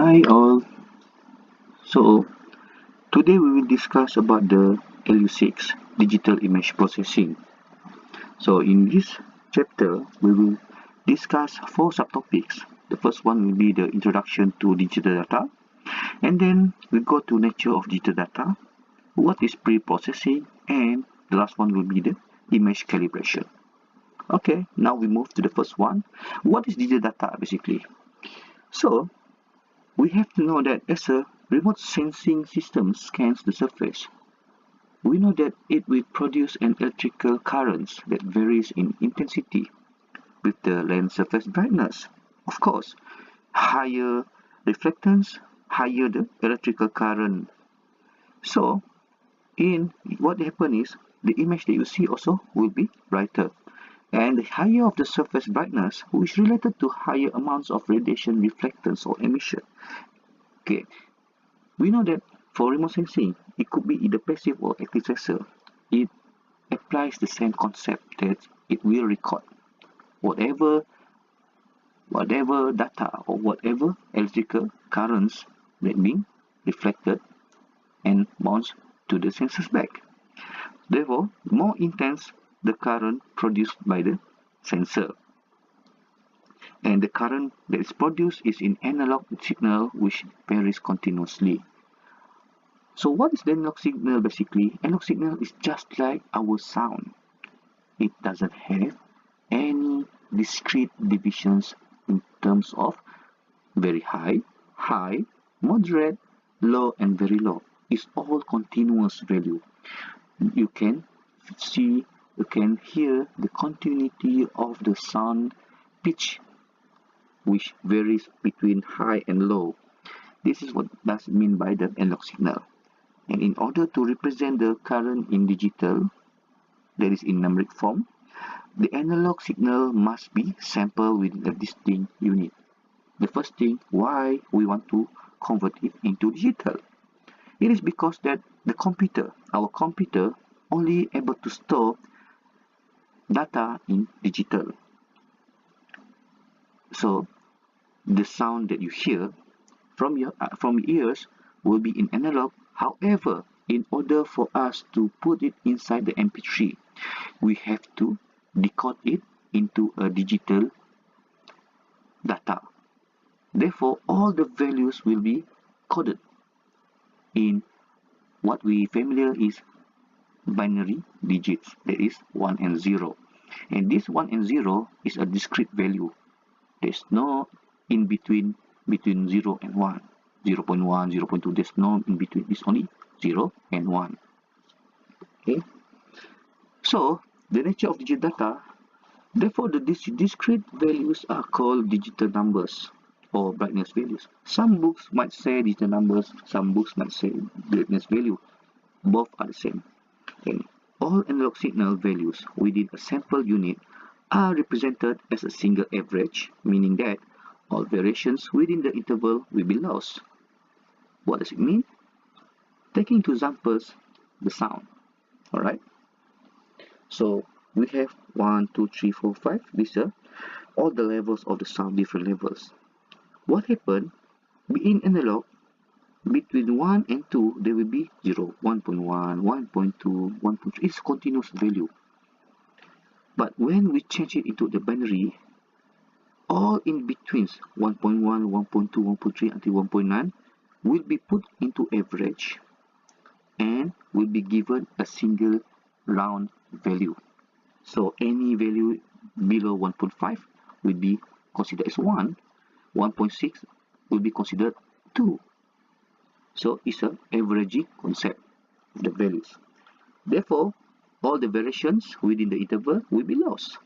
Hi all. So today we will discuss about the LU6 digital image processing. So in this chapter we will discuss 4 subtopics. The first one will be the introduction to digital data, and then we go to nature of digital data, what is pre-processing, and the last one will be the image calibration. Okay, now we move to the first one. What is digital data basically? So we have to know that as a remote sensing system scans the surface, we know that it will produce an electrical current that varies in intensity with the lens surface brightness. Of course, higher reflectance, higher the electrical current. So, in what happens is the image that you see also will be brighter. And the higher of the surface brightness, which is related to higher amounts of radiation reflectance or emission. Okay, we know that for remote sensing, it could be either passive or active sensor. It applies the same concept that it will record whatever data or whatever electrical currents that being reflected and bounce to the sensors back. Therefore, more intense the current produced by the sensor. And the current that is produced is in analog signal which varies continuously. So what is the analog signal basically? Analog signal is just like our sound. It doesn't have any discrete divisions in terms of very high, moderate, low and very low. It's all continuous value. You can see, you can hear the continuity of the sound pitch which varies between high and low. This is what does mean by the analog signal. And in order to represent the current in digital, that is in numeric form, the analog signal must be sampled with a distinct unit. The first thing, why we want to convert it into digital? It is because that the computer, our computer, only able to store data in digital. So the sound that you hear from your ears will be in analog. However, in order for us to put it inside the MP3, we have to decode it into a digital data. Therefore, all the values will be coded in what we familiar is binary digits, that is 1 and 0. And this 1 and 0 is a discrete value. There's no in between 0 and 1. 0.1, 0.2, there's no in between, it's only 0 and 1. Okay, so the nature of digital data, therefore the discrete values are called digital numbers or brightness values. Some books might say digital numbers, some books might say brightness value. Both are the same. Okay. All analog signal values within a sample unit are represented as a single average, meaning that all variations within the interval will be lost. What does it mean? Taking two examples, the sound. Alright. So we have 1, 2, 3, 4, 5. These are all the levels of the sound, different levels. What happened? In analog, between 1 and 2, there will be 0, 1.1, 1.2, 1.3. It's continuous value. But when we change it into the binary, all in betweens 1.1, 1.2, 1.3 until 1.9 will be put into average and will be given a single round value. So any value below 1.5 will be considered as 1, 1.6 will be considered 2. So it's an averaging concept of the values. Therefore, all the variations within the interval will be lost.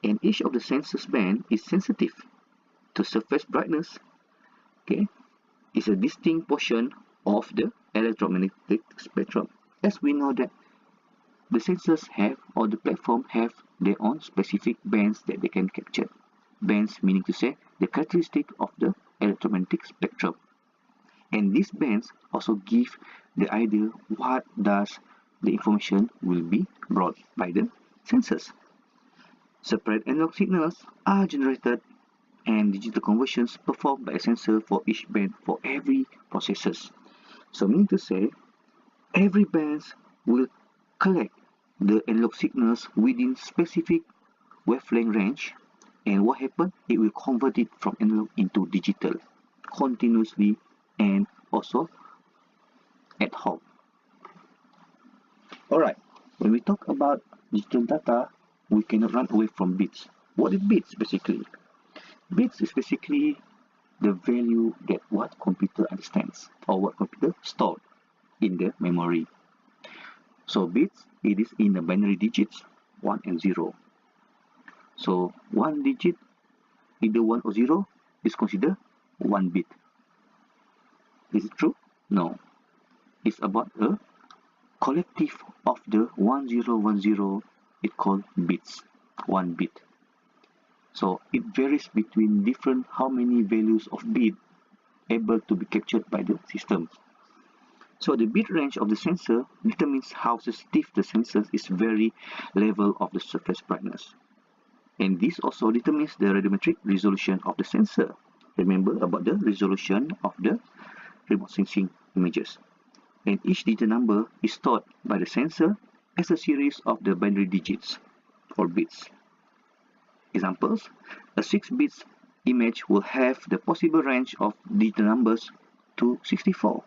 And each of the sensors band is sensitive to surface brightness. Okay, it's a distinct portion of the electromagnetic spectrum. As we know that the sensors have, or the platform have, their own specific bands that they can capture. Bands meaning to say the characteristic of the electromagnetic spectrum. And these bands also give the idea what does the information will be brought by the sensors. Separate analog signals are generated and digital conversions performed by a sensor for each band for every processors. So meaning to say, every band will collect the analog signals within specific wavelength range, and what happens? It will convert it from analog into digital continuously and also ad hoc. Alright, when we talk about digital data, we cannot run away from bits. What is bits basically? Bits is basically the value that what computer understands or what computer stored in the memory. So bits, it is in the binary digits 1 and 0. So one digit, either 1 or 0, is considered 1 bit. Is it true? No. It's about a collective of the 1010, it called bits, 1 bit. So it varies between different how many values of bit able to be captured by the system. So the bit range of the sensor determines how sensitive the sensor is very level of the surface brightness. And this also determines the radiometric resolution of the sensor. Remember about the resolution of the remote sensing images. And each digital number is stored by the sensor as a series of the binary digits or bits. Examples, a 6 bits image will have the possible range of digital numbers to 64.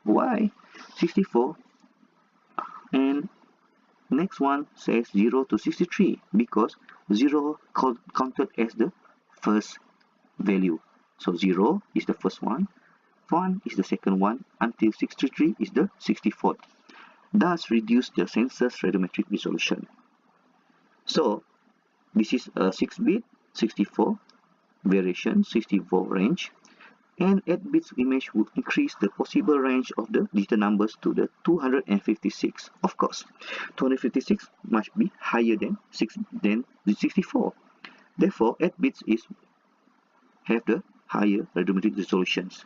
Why 64? And next one says 0 to 63 because 0 counted as the first value. So 0 is the first one, 1 is the second one, until 63 is the 64th. Thus reduce the sensor's radiometric resolution. So this is a 6-bit 64 variation, 64 range, and 8 bits image would increase the possible range of the digital numbers to the 256. Of course, 256 must be higher than the 64. Therefore, 8 bits have the higher radiometric resolutions.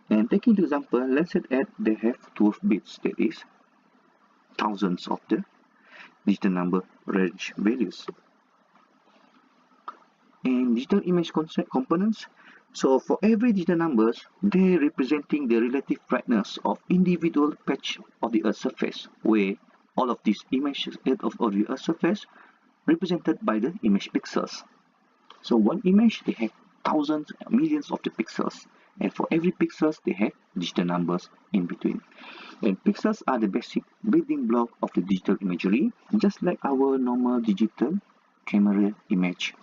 And taking the example, let's say that they have 12 bits, that is thousands of the digital number range values. And digital image components, so for every digital numbers, they representing the relative brightness of individual patch of the Earth's surface, where all of these images of the Earth's surface represented by the image pixels. So one image, they have thousands, millions of the pixels, and for every pixels, they have digital numbers in between. And pixels are the basic building block of the digital imagery, just like our normal digital camera image.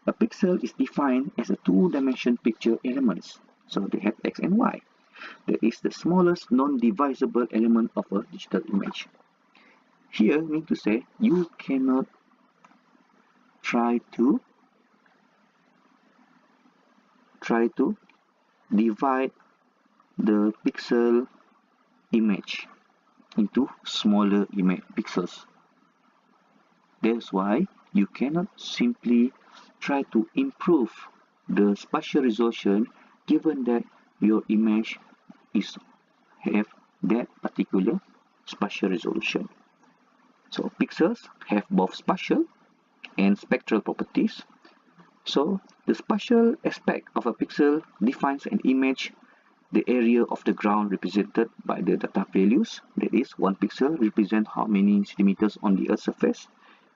A pixel is defined as a two-dimensional picture elements. So they have X and Y. That is the smallest non-divisible element of a digital image. Here, mean to say, you cannot try to divide the pixel image into smaller image pixels. That's why you cannot simply try to improve the spatial resolution given that your image have that particular spatial resolution. So pixels have both spatial and spectral properties. So the spatial aspect of a pixel defines an image, the area of the ground represented by the data values, that is, 1 pixel represents how many centimeters on the Earth's surface,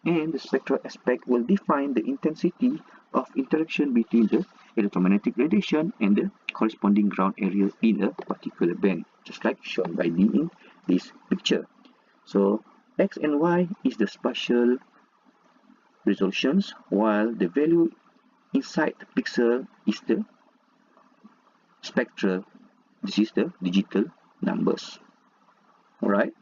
and the spectral aspect will define the intensity of interaction between the electromagnetic radiation and the corresponding ground area in a particular band, just like shown by me in this picture. So X and Y is the spatial resolutions, while the value inside the pixel is the spectral. This is the digital numbers. Alright.